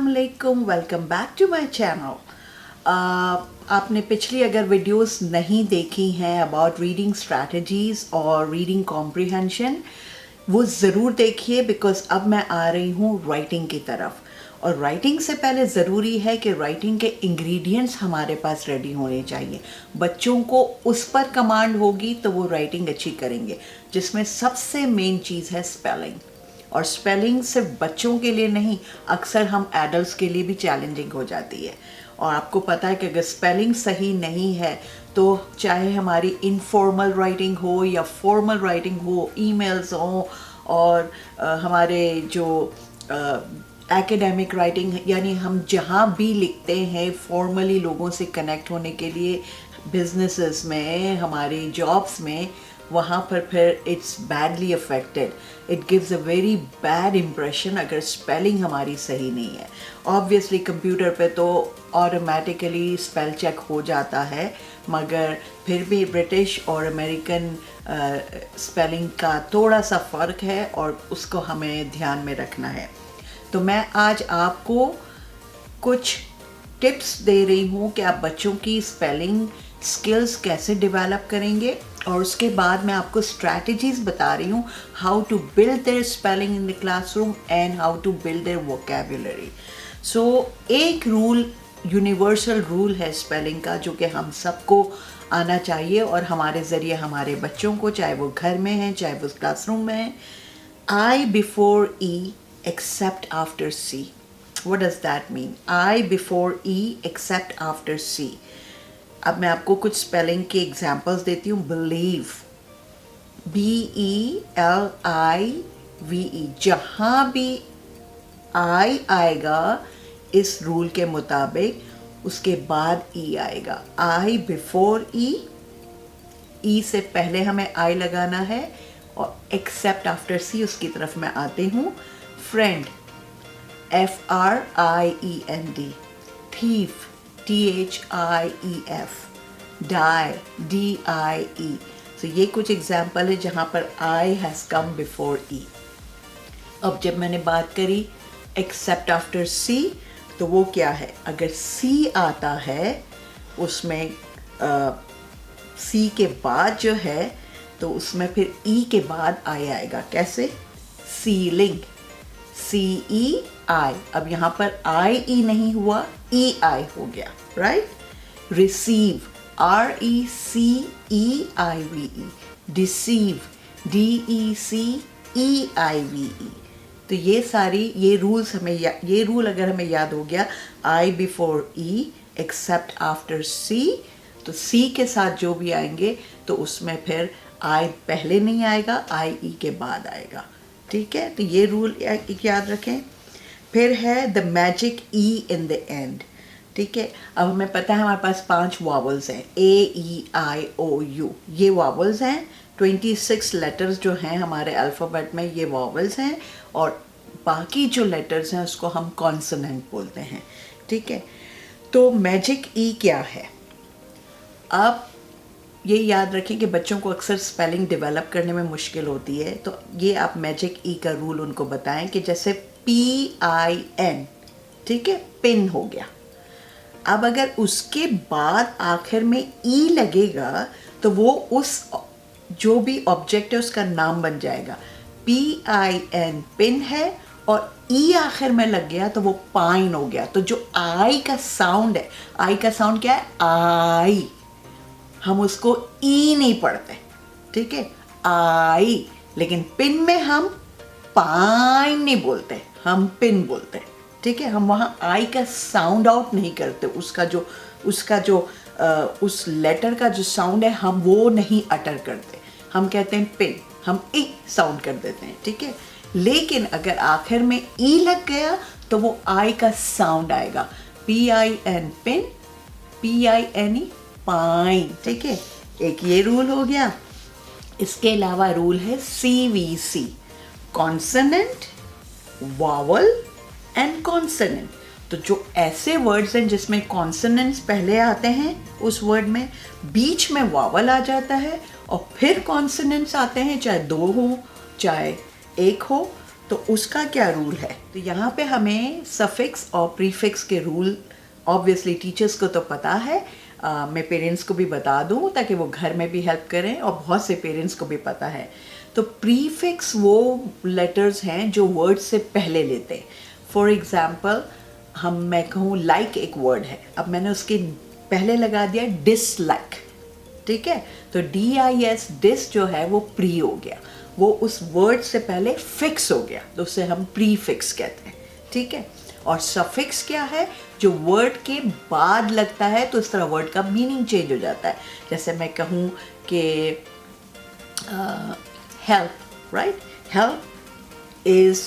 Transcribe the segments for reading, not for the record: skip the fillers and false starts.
अस्सलामुअलैकुम, welcome back to my channel. आपने पिछली अगर वीडियोस नहीं देखी हैं अबाउट रीडिंग स्ट्रैटेजीज़ और रीडिंग कॉम्प्रिहेंशन, वो ज़रूर देखिए बिकॉज़ अब मैं आ रही हूँ राइटिंग की तरफ। और राइटिंग से पहले ज़रूरी है कि राइटिंग के इंग्रेडिएंट्स हमारे पास रेडी होने चाहिए। बच्चों को उस पर कमांड होगी तो वो राइटिंग अच्छी करेंगे, जिसमें सबसे मेन चीज़ है स्पेलिंग। और स्पेलिंग सिर्फ बच्चों के लिए नहीं, अक्सर हम एडल्ट्स के लिए भी चैलेंजिंग हो जाती है। और आपको पता है कि अगर स्पेलिंग सही नहीं है तो चाहे हमारी इनफॉर्मल राइटिंग हो या फॉर्मल राइटिंग हो, ईमेल्स हो और हमारे जो एकेडमिक राइटिंग, यानी हम जहाँ भी लिखते हैं फॉर्मली लोगों से कनेक्ट होने के लिए, बिजनेसेस में, हमारे जॉब्स में, वहाँ पर फिर it's badly affected. It gives a very bad impression अगर स्पेलिंग हमारी सही नहीं है। ऑब्वियसली कंप्यूटर पे तो ऑटोमेटिकली स्पेल चेक हो जाता है, मगर फिर भी ब्रिटिश और अमेरिकन स्पेलिंग का थोड़ा सा फ़र्क है और उसको हमें ध्यान में रखना है। तो मैं आज आपको कुछ टिप्स दे रही हूँ कि आप बच्चों की स्पेलिंग स्किल्स कैसे डेवलप करेंगे, और उसके बाद मैं आपको स्ट्रैटेजीज बता रही हूँ how to build their spelling in the classroom and how to build their vocabulary. So एक रूल, यूनिवर्सल रूल है स्पेलिंग का, जो कि हम सबको आना चाहिए और हमारे ज़रिए हमारे बच्चों को, चाहे वो घर में हैं चाहे वो क्लासरूम में हैं। I before E except after C. What does that mean? I before E except after C. अब मैं आपको कुछ स्पेलिंग के एग्जांपल्स देती हूँ। Believe, BELIVE, जहाँ भी I आएगा इस रूल के मुताबिक, उसके बाद E आएगा। I before E, E से पहले हमें I लगाना है, और एक्सेप्ट आफ्टर सी उसकी तरफ मैं आती हूँ। Friend, FRIEND, thief, THIEF, die, DIE। तो ये कुछ एग्जाम्पल है जहाँ पर I has come before E। अब जब मैंने बात करी एक्सेप्ट आफ्टर C, तो वो क्या है? अगर C आता है उसमें C के बाद जो है, तो उसमें फिर E के बाद I आएगा। कैसे? Ceiling, CEI। अब यहाँ पर IE नहीं हुआ, EI हो गया, right? Receive, RECEIVE, deceive, DECEIVE। तो ये रूल अगर हमें याद हो गया, I before E except after C, तो C के साथ जो भी आएंगे तो उसमें फिर I पहले नहीं आएगा, IE के बाद आएगा। ठीक है, तो ये रूल याद रखें। फिर है the magic E in the end. ठीक है, अब हमें पता है हमारे पास 5 वावल्स हैं, AEIOU, ये वावल्स हैं। 26 लेटर्स जो हैं हमारे अल्फ़ाबेट में, ये वावल्स हैं, और बाकी जो लेटर्स हैं उसको हम कॉन्सोनेंट बोलते हैं। ठीक है, तो मैजिक E क्या है? आप ये याद रखें कि बच्चों को अक्सर स्पेलिंग डेवलप करने में मुश्किल होती है, तो ये आप मैजिक E का रूल उनको बताएं कि जैसे PIN, ठीक है, पिन हो गया। अब अगर उसके बाद आखिर में E लगेगा तो वो उस जो भी ऑब्जेक्ट है उसका नाम बन जाएगा। PIN पिन है, और E आखिर में लग गया तो वो पाइन हो गया। तो जो I का साउंड है, I का साउंड क्या है? I, हम उसको ई नहीं पढ़ते, ठीक है, आई। लेकिन पिन में हम पाइन नहीं बोलते, हम पिन बोलते, ठीक है। हम वहाँ आई का साउंड आउट नहीं करते, उसका जो उस लेटर का जो साउंड है हम वो नहीं अटर करते, हम कहते हैं पिन, हम ई साउंड कर देते हैं, ठीक है। लेकिन अगर आखिर में ई लग गया तो वो आई का साउंड आएगा। PIN पिन, PINE पाइन, ठीक है। एक ये रूल हो गया। इसके अलावा रूल है CVC, consonant, vowel and consonant. तो जो ऐसे वर्ड्स हैं जिसमें कॉन्सोनेंट्स पहले आते हैं, उस वर्ड में बीच में वावल आ जाता है और फिर कॉन्सोनेंट्स आते हैं, चाहे 2 हो चाहे 1 हो, तो उसका क्या रूल है? तो यहाँ पे हमें सफिक्स और प्रीफिक्स के रूल ऑब्वियसली टीचर्स को तो पता है, मैं पेरेंट्स को भी बता दूँ ताकि वो घर में भी हेल्प करें, और बहुत से पेरेंट्स को भी पता है। तो प्रीफिक्स वो लेटर्स हैं जो वर्ड से पहले लेते हैं। फॉर एग्ज़ाम्पल मैं कहूँ लाइक एक वर्ड है, अब मैंने उसके पहले लगा दिया डिसलाइक, ठीक है? तो DIS डिस जो है वो प्री हो गया, वो उस वर्ड से पहले फिक्स हो गया, तो उसे हम प्रीफिक्स कहते हैं, ठीक है? और सफिक्स क्या है? जो वर्ड के बाद लगता है तो इस तरह वर्ड का मीनिंग चेंज हो जाता है। जैसे मैं कहूँ कि help, right? Help is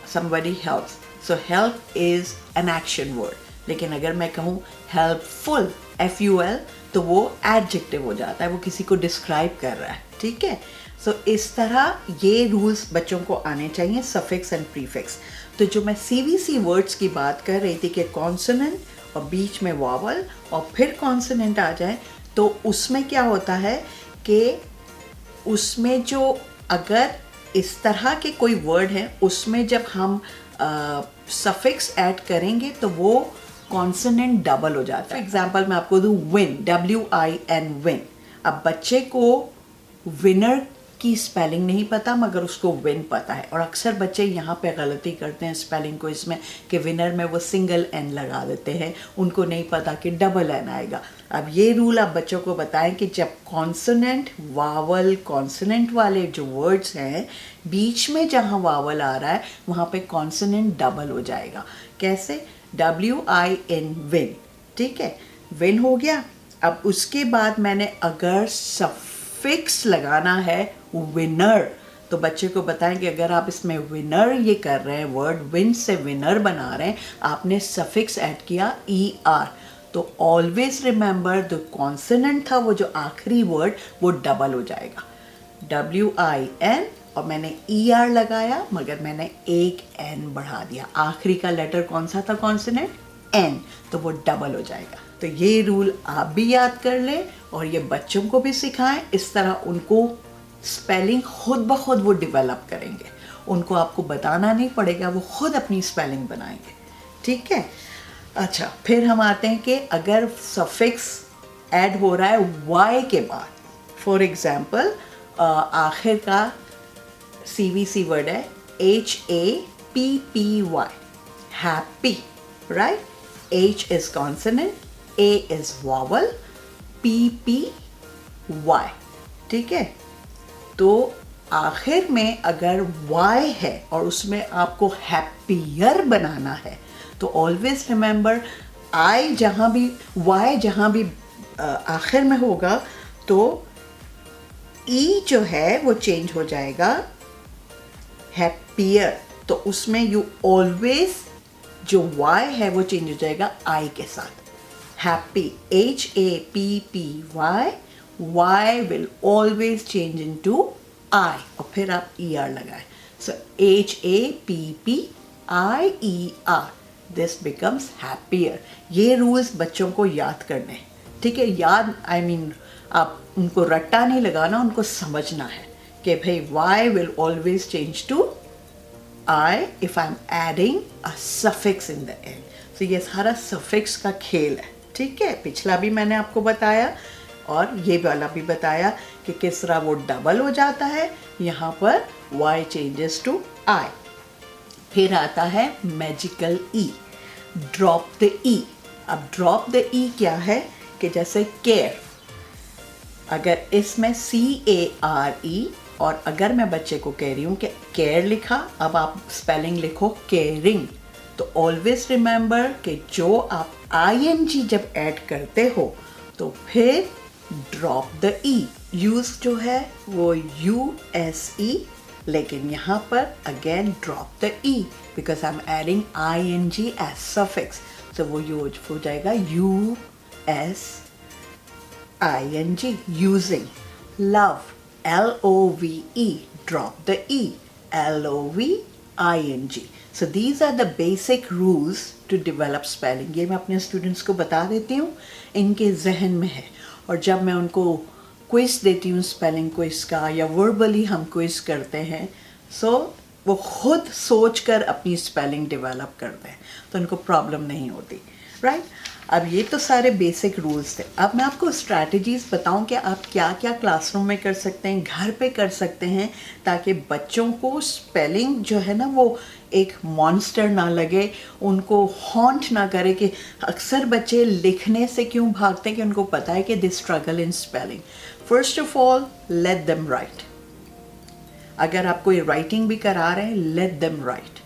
somebody helps. So help is an action word. लेकिन अगर मैं कहूँ helpful, FUL, तो वो adjective हो जाता है, वो किसी को describe कर रहा है, ठीक है? So इस तरह ये rules बच्चों को आने चाहिए, suffix and prefix. तो जो मैं CVC words की बात कर रही थी कि consonant और बीच में vowel और फिर consonant आ जाए, तो उसमें क्या होता है कि उसमें जो अगर इस तरह के कोई वर्ड है उसमें जब हम सफिक्स ऐड करेंगे तो वो कॉन्सोनेंट डबल हो जाता है। एग्जांपल मैं आपको दूँ विन, WIN विन। अब बच्चे को विनर की स्पेलिंग नहीं पता मगर उसको विन पता है, और अक्सर बच्चे यहाँ पे गलती करते हैं स्पेलिंग को इसमें कि विनर में वो सिंगल N लगा देते हैं, उनको नहीं पता कि डबल N आएगा। अब ये रूल आप बच्चों को बताएं कि जब कॉन्सोनेंट वावल कॉन्सोनेंट वाले जो वर्ड्स हैं बीच में जहाँ वावल आ रहा है वहाँ पे कॉन्सोनेंट डबल हो जाएगा। कैसे? WIN विन, ठीक है? विन हो गया। अब उसके बाद मैंने अगर सफिक्स लगाना है विनर, तो बच्चे को बताएं कि अगर आप इसमें विनर ये कर रहे हैं, वर्ड विन से विनर बना रहे हैं, आपने सफिक्स ऐड किया ER, तो ऑलवेज रिमेंबर जो कॉन्सोनेंट था वो जो आखिरी वर्ड वो डबल हो जाएगा। WIN और मैंने ER लगाया मगर मैंने एक N बढ़ा दिया, आखिरी का लेटर कौन सा था कॉन्सोनेंट? N, तो वो डबल हो जाएगा। तो ये रूल आप भी याद कर लें और ये बच्चों को भी सिखाएं, इस तरह उनको स्पेलिंग खुद ब खुद वो डेवलप करेंगे, उनको आपको बताना नहीं पड़ेगा, वो खुद अपनी स्पेलिंग बनाएंगे, ठीक है? अच्छा, फिर हम आते हैं कि अगर सफिक्स ऐड हो रहा है Y के बाद, फॉर एग्जाम्पल आखिर का CVC वर्ड है HAPPY, happy, right? H is consonant, A is vowel, PPY, ठीक है? तो आखिर में अगर Y है और उसमें आपको हैप्पियर बनाना है तो ऑलवेज रिमेंबर I जहाँ भी Y जहाँ भी आखिर में होगा तो E जो है वो चेंज हो जाएगा हैप्पियर, तो उसमें यू ऑलवेज जो Y है वो चेंज हो जाएगा I के साथ, happy HAPPY, Y will always change into I और फिर आप ER लगाएं, so HAPPIER, this becomes happier। ये रूल्स बच्चों को याद करने, ठीक है? याद आप उनको रट्टा नहीं लगाना, उनको समझना है कि भाई Y will always change to I if I'm adding a suffix in the end। so ये सारा suffix का खेल है, ठीक है? पिछला भी मैंने आपको बताया और ये वाला भी बताया कि किस तरह वो डबल हो जाता है, यहाँ पर Y changes to I। फिर आता है magical E, drop the E। अब ड्रॉप द E क्या है कि जैसे केयर, अगर इसमें CARE और अगर मैं बच्चे को कह रही हूँ कि केयर लिखा, अब आप स्पेलिंग लिखो केयरिंग, तो ऑलवेज रिमेंबर कि जो आप ING जब ऐड करते हो तो फिर ड्रॉप द E, यूज जो है वो USE, लेकिन यहाँ पर again drop the E because I am adding ING as suffix, तो वो यूज हो जाएगा USING, using. Love LOVE, drop the E, LOVING। So these are the basic rules to develop spelling। ये मैं अपने स्टूडेंट्स को बता देती हूँ, इनके जहन में है, और जब मैं उनको क्विज देती हूँ स्पेलिंग क्विज का या वर्बली हम क्विज करते हैं, सो वो खुद सोच कर अपनी स्पेलिंग डेवलप करते हैं, तो उनको प्रॉब्लम नहीं होती, राइट। अब ये तो सारे बेसिक रूल्स थे। अब मैं आपको स्ट्रैटेजीज़ बताऊं कि आप क्या क्या क्लासरूम में कर सकते हैं, घर पे कर सकते हैं, ताकि बच्चों को स्पेलिंग जो है ना वो एक मॉन्स्टर ना लगे, उनको हॉन्ट ना करे। कि अक्सर बच्चे लिखने से क्यों भागते हैं कि उनको पता है कि they struggle in spelling. First of all, let them right. अगर आप कोई राइटिंग भी करा रहे हैं, लेट देम राइट,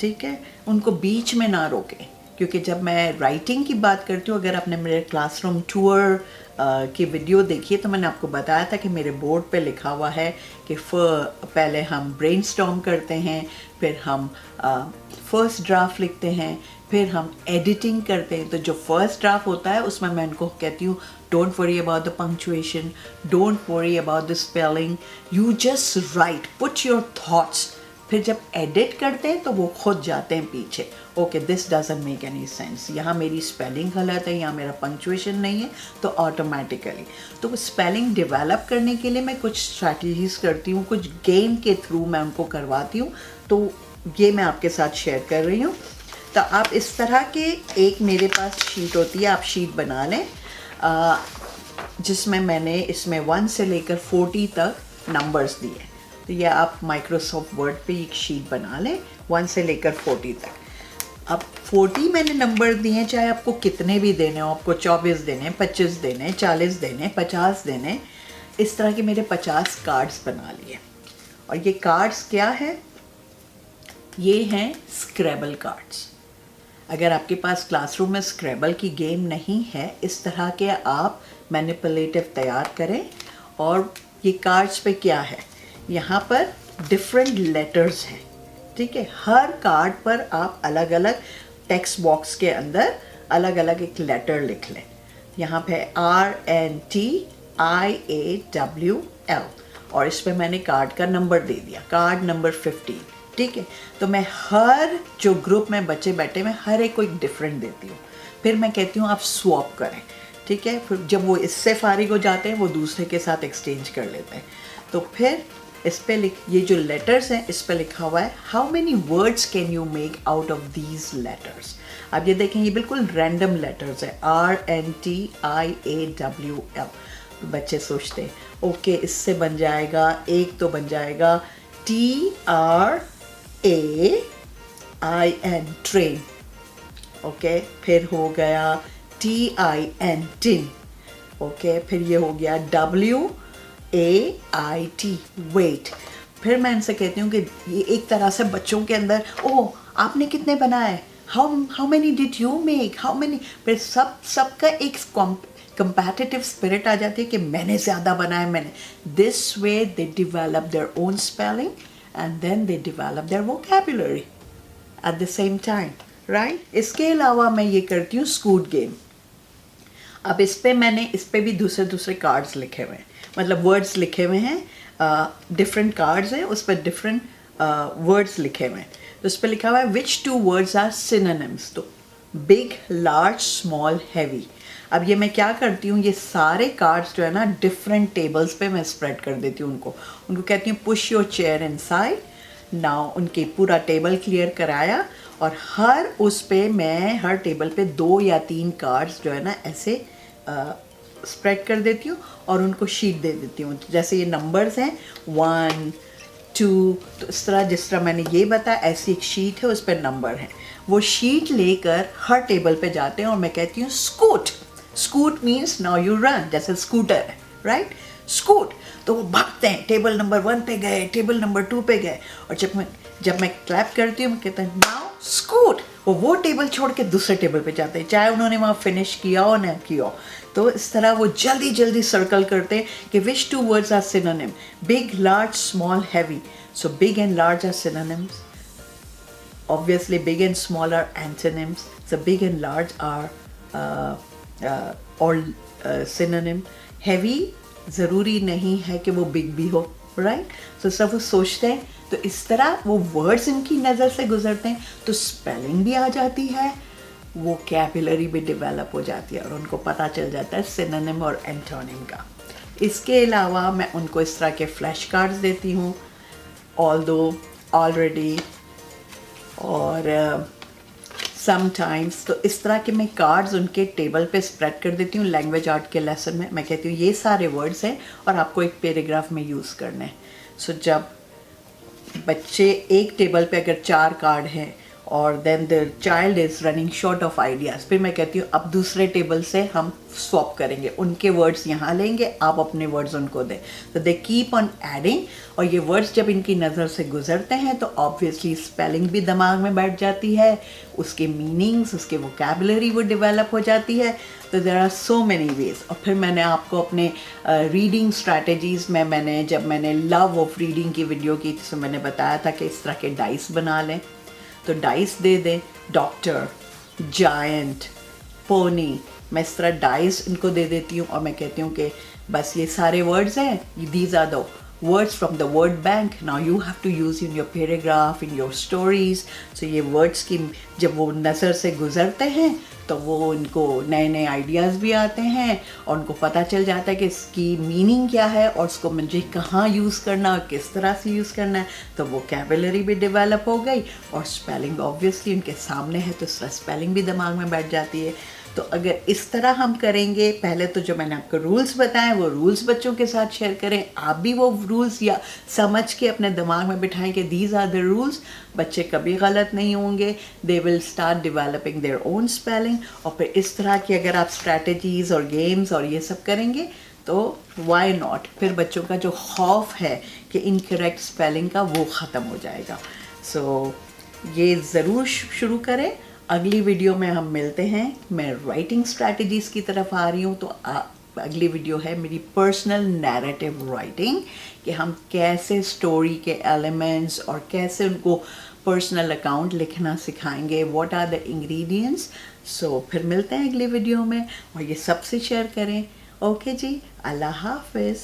ठीक है। उनको बीच में ना रोकें, क्योंकि जब मैं राइटिंग की बात करती हूँ, अगर आपने मेरे क्लासरूम टूर की वीडियो देखी है तो मैंने आपको बताया था कि मेरे बोर्ड पे लिखा हुआ है कि पहले हम ब्रेनस्टॉर्म करते हैं, फिर हम फर्स्ट ड्राफ्ट लिखते हैं, फिर हम एडिटिंग करते हैं। तो जो फर्स्ट ड्राफ्ट होता है उसमें मैं उनको कहती हूँ, don't worry about the punctuation, don't worry about the spelling, you just right, put your thoughts. फिर जब एडिट करते हैं तो वो खुद जाते हैं पीछे, okay this doesn't make any sense, यहाँ मेरी स्पेलिंग गलत है, यहाँ मेरा पंक्चुएशन नहीं है, तो ऑटोमेटिकली। तो स्पेलिंग डेवलप करने के लिए मैं कुछ स्ट्रैटेजीज करती हूँ, कुछ गेम के थ्रू मैं उनको करवाती हूँ, तो ये मैं आपके साथ शेयर कर रही हूँ। तो आप इस तरह के एक मेरे पास शीट होती है, आप शीट बना लें, जिसमें मैंने इसमें 1 से लेकर 40 तक नंबर्स दिए। तो ये आप माइक्रोसॉफ्ट वर्ड पे एक शीट बना लें 1 से लेकर 40 तक। अब 40 मैंने नंबर दिए हैं, चाहे आपको कितने भी देने हो, आपको 24 देने, 25 देने, 40 देने, 50 देने, इस तरह के मेरे 50 कार्ड्स बना लिए। और ये कार्ड्स क्या है? ये हैं स्क्रैबल कार्ड्स। अगर आपके पास क्लासरूम में स्क्रैबल की गेम नहीं है, इस तरह के आप मैनिपुलेटिव तैयार करें। और ये कार्ड्स पे क्या है, यहाँ पर डिफरेंट लेटर्स हैं, ठीक है। हर कार्ड पर आप अलग अलग टेक्स्ट बॉक्स के अंदर अलग अलग एक लेटर लिख लें। यहाँ पे RNTIAWL, और इस पर मैंने कार्ड का नंबर दे दिया, कार्ड नंबर 15, ठीक है। तो मैं हर जो ग्रुप में बच्चे बैठे मैं हर एक को एक डिफरेंट देती हूँ। फिर मैं कहती हूँ आप स्वैप करें, ठीक है। फिर जब वो इससे फारिग हो जाते हैं वो दूसरे के साथ एक्सचेंज कर लेते हैं। तो फिर इस पे ये जो लेटर्स हैं इस पे लिखा हुआ है, how many words can you make out of these letters. अब ये देखें, ये बिल्कुल रैंडम लेटर्स है, RNTIAWL। तो बच्चे सोचते हैं ओके इससे बन जाएगा, एक तो बन जाएगा TRAIN, ट्रेन, ओके। फिर हो गया TIN, टिन, ओके। फिर ये हो गया WAIT, वेट। फिर मैं इनसे कहती हूँ कि ये एक तरह से बच्चों के अंदर, ओह आपने कितने बनाए, how many did you make, how many. फिर सबका एक कंपैटिटिव स्पिरिट आ जाती है कि मैंने ज़्यादा बनाया, मैंने। This way they develop their own spelling and then they develop their vocabulary at the same time, right. इसके अलावा मैं ये करती हूँ स्कूट गेम। अब इस पे भी दूसरे कार्ड्स लिखे हुए हैं, मतलब वर्ड्स लिखे हुए हैं, डिफरेंट कार्ड्स हैं, उस पर डिफरेंट वर्ड्स लिखे हुए हैं। तो उस पर लिखा हुआ है विच 2 वर्ड्स आर सिनोनिम्स। तो बिग, लार्ज, स्मॉल, हैवी। अब ये मैं क्या करती हूँ, ये सारे कार्ड्स जो है ना डिफरेंट टेबल्स पे मैं स्प्रेड कर देती हूँ उनको कहती हूँ push your chair inside. Now उनके पूरा टेबल क्लियर कराया, और उस पे मैं हर टेबल पे 2 या 3 कार्ड्स जो है ना ऐसे स्प्रेड कर देती हूँ और उनको शीट दे देती हूँ। जैसे ये नंबर्स हैं 1, 2, तो इस तरह जिस तरह मैंने ये बताया ऐसी एक शीट है, उस पर नंबर है। वो शीट लेकर हर टेबल पे जाते हैं और मैं कहती हूँ scoot. Scoot means now you run, जैसे स्कूटर है, राइट, स्कूट। तो वो भागते हैं, टेबल नंबर 1 पे गए, टेबल नंबर 2 पे गए, और जब मैं क्लैप करती हूँ मैं कहता हूँ नाउ स्कूट। वो टेबल छोड़ के दूसरे टेबल पे जाते हैं, चाहे उन्होंने वहाँ फिनिश किया हो ना किया हो। तो इस तरह वो जल्दी जल्दी सर्कल करते हैं कि which 2 words are synonym, big, large, small, heavy. So big and large are synonyms. Obviously big and small are antonyms. So big and large are all synonym. Heavy ज़रूरी नहीं है कि वो बिग भी हो, राइट। तो सब वो सोचते हैं, तो इस तरह वो वर्ड्स इनकी नज़र से गुजरते हैं, तो स्पेलिंग भी आ जाती है, वोकैबुलरी भी डेवलप हो जाती है, और उनको पता चल जाता है सिनोनिम और एंटोनिम का। इसके अलावा मैं उनको इस तरह के फ्लैश कार्ड्स देती हूँ, ऑल्दो ऑलरेडी, और समटाइम्स तो इस तरह के मैं कार्ड्स उनके टेबल पे स्प्रेड कर देती हूँ लैंग्वेज आर्ट के लेसन में। मैं कहती हूँ ये सारे वर्ड्स हैं और आपको एक पैराग्राफ में यूज़ करना है। सो जब बच्चे एक टेबल पे अगर 4 कार्ड हैं और then the child is running short of ideas, फिर मैं कहती हूँ अब दूसरे टेबल से हम स्वैप करेंगे, उनके वर्ड्स यहाँ लेंगे, आप अपने वर्ड्स उनको दें। तो दे कीप ऑन एडिंग, और ये वर्ड्स जब इनकी नज़र से गुजरते हैं तो ऑब्वियसली स्पेलिंग भी दिमाग में बैठ जाती है, उसके मीनिंग्स, उसके वोकैबुलरी वो डेवलप हो जाती है। तो there are so many ways. और फिर मैंने आपको अपने रीडिंग स्ट्रैटेजीज़ में जब मैंने लव ऑफ रीडिंग की वीडियो की तो मैंने बताया था कि इस तरह के डाइस बना लें। तो डाइस दे दें, डॉक्टर, जायंट, पोनी, मैं इस तरह डाइस इनको दे देती हूँ और मैं कहती हूँ कि बस ये सारे वर्ड्स हैं, these are the words from the word bank, now you have to use in your paragraph, in your stories। so ये words की जब वो नज़र से गुज़रते हैं तो वो उनको नए नए आइडियाज़ भी आते हैं और उनको पता चल जाता है कि इसकी मीनिंग क्या है और उसको मुझे कहाँ यूज़ करना और किस तरह से यूज़ करना है। तो वोकैबुलरी भी डेवलप हो गई और स्पेलिंग ऑब्वियसली उनके सामने है तो स्पेलिंग भी दिमाग में बैठ जाती है। तो अगर इस तरह हम करेंगे, पहले तो जो मैंने आपको रूल्स बताए वो रूल्स बच्चों के साथ शेयर करें, आप भी वो रूल्स या समझ के अपने दिमाग में बिठाएं कि दीज आर द रूल्स, बच्चे कभी गलत नहीं होंगे, they will start developing there own spelling. और फिर इस तरह की अगर आप स्ट्रैटेजीज़ और गेम्स और ये सब करेंगे तो वाई नॉट, फिर बच्चों का जो खौफ है कि इनकरेक्ट स्पेलिंग का वो ख़त्म हो जाएगा। सो ये ज़रूर शुरू करें। अगली वीडियो में हम मिलते हैं। मैं राइटिंग स्ट्रैटेजीज़ की तरफ आ रही हूँ, तो अगली वीडियो है मेरी पर्सनल नैरेटिव राइटिंग, कि हम कैसे स्टोरी के एलिमेंट्स और कैसे उनको पर्सनल अकाउंट लिखना सिखाएंगे, व्हाट आर द इंग्रेडिएंट्स। सो फिर मिलते हैं अगली वीडियो में और ये सबसे शेयर करें। ओके जी, अल्लाह हाफिज़।